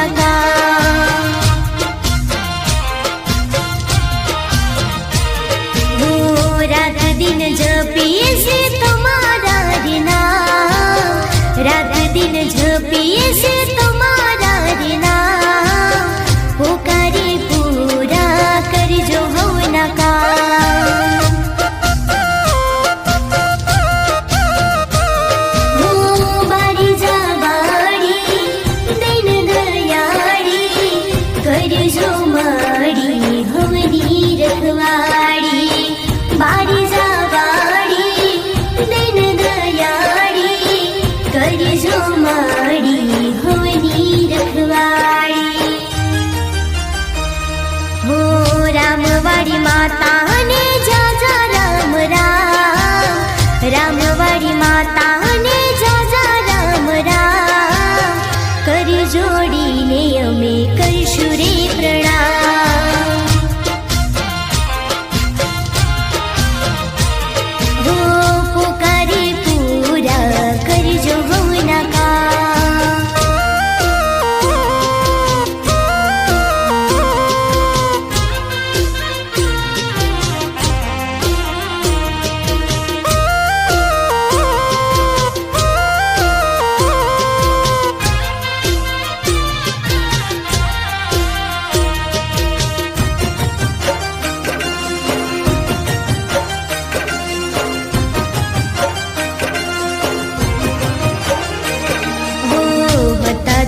नका। हो रात दिन जपिए से तुम्हारा रिना, रात दिन जपिए से तुम्हारा रिना, पुकारे पूरा कर जो हो नका। रामवाड़ी माता ने जा जा राम राम, रामवाड़ी माता ने जा जा राम राम, कर जोड़ी ने अमे करशु रे प्रणाम। हो पुकारे पूरा कर जो हो नका।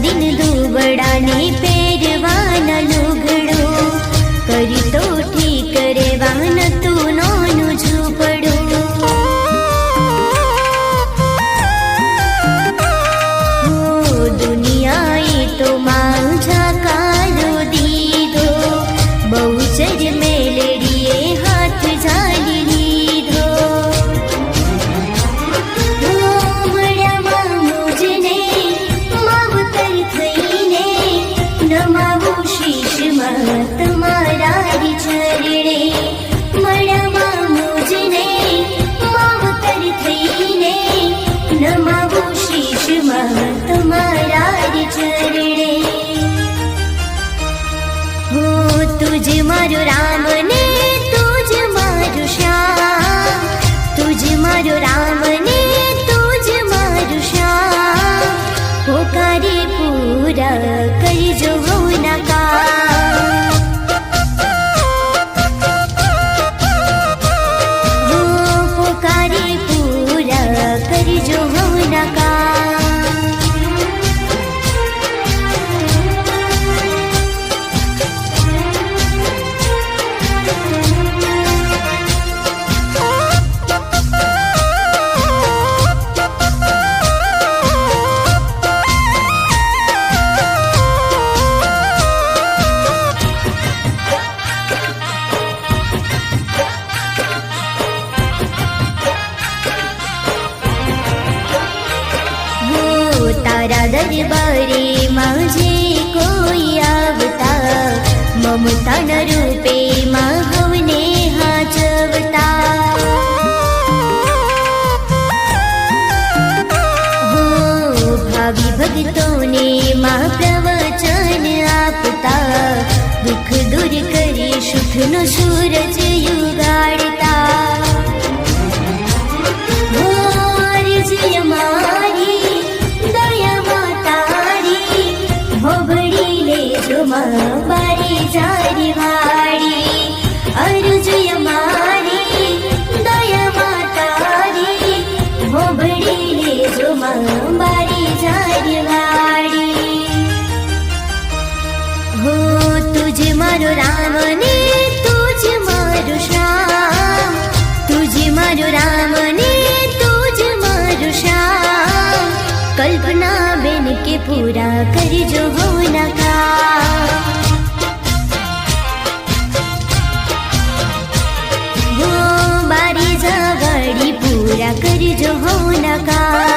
दिन दुबड़ा ने पेरवान लुगड़ो, करी तो ठीक रेवान तू नोनु झूपड़ो। हो दुनिया ये तो माझा कालो दीदो, बहुचर मेलड़िए हाथ झाली लीधो। तुम्हारा चरणे मणमा मुझने मावतर थईने, नमावो शीश तुम्हारा चरणे। हो तुझ मारो राम ने तुझ मारो श्याम, तुझ मारो राम ने तुझ मारो श्याम, पुकारे पूरा कर जो हो नका। जो हो नका। तारा दरबारे माझे कोई आवता, ममता न रूपे माहवने हाचवता। हो भावी भक्तों ने माँ प्रवचन आपता, दुख दूर करे सुख नो सूरज युगाड़ता। हो अर्जी हमारी बारी जारी वाड़ी, अर्जुय मारी दया मातारी, भोबड़ी ले जो बारी जारी वाड़ी। हो तुझ मारो राम ने तुझ मारो श्याम, तुझ मारो राम ने तुझ मारो श्याम, कल्पना बेन के पूरा कर जो हो नका। बारी जावड़ी पूरा कर जो हो नका।